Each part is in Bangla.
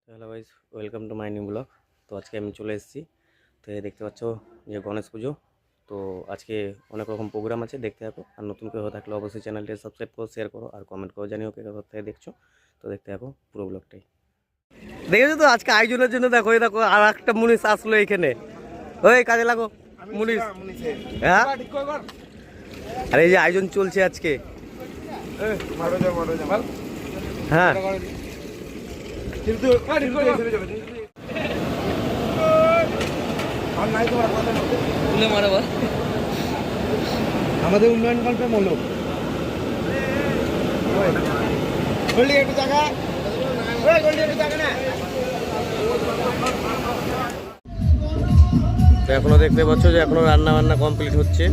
Hello guys, welcome to my new blog. তো আজকে আমি চলে এসেছি। তো এই দেখতে পাচ্ছ যে গণেশ পুজো। তো আজকে অনেক রকম প্রোগ্রাম আছে, দেখতে থাকো। আর নতুন কেউ থাকলে অবশ্যই চ্যানেলটি সাবস্ক্রাইব করো, শেয়ার করো আর কমেন্ট করো, জানিও কে কোথা থেকে দেখছো। তো দেখতে থাকো পুরো ব্লগটাই। দেখেছো তো আজকে আয়োজনের জন্য দেখো, এই দেখো আর একটা মুনিশ আসলো এখানে। ওই কাজে লাগো মুনিশ। হ্যাঁ, আর এই যে আয়োজন চলছে আজকে। হ্যাঁ আমাদের উন্নয়ন কল্পে মূলক একটু জায়গা না। তো এখনো দেখতে পাচ্ছ যে এখনো রান্না বান্না কমপ্লিট হচ্ছে,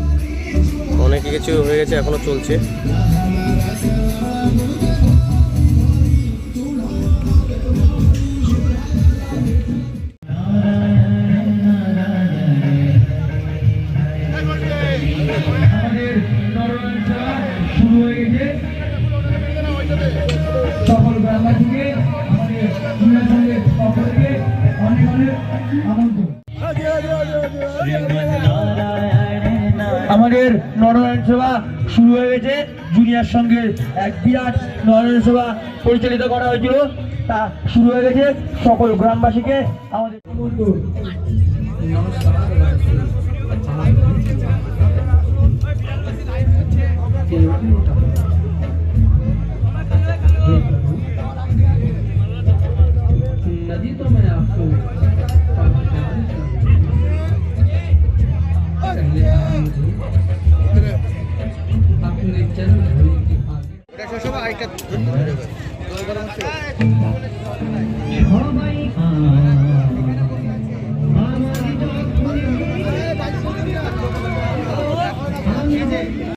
অনেক কিছু হয়ে গেছে, এখনো চলছে। সকল গ্রামবাসীকে সকলকে অনেক অনেক আমন্ত্রণ। আমাদের নরনারায়ণ সভা শুরু হয়ে গেছে। জুনিয়র সঙ্গে এক বিরাট নরনারায়ণ সভা পরিচালিত করা হয়েছিল, তা শুরু হয়ে গেছে। সকল গ্রামবাসীকে আমাদের नदी तो मैं आपको अपने जन्म भूमि के आगे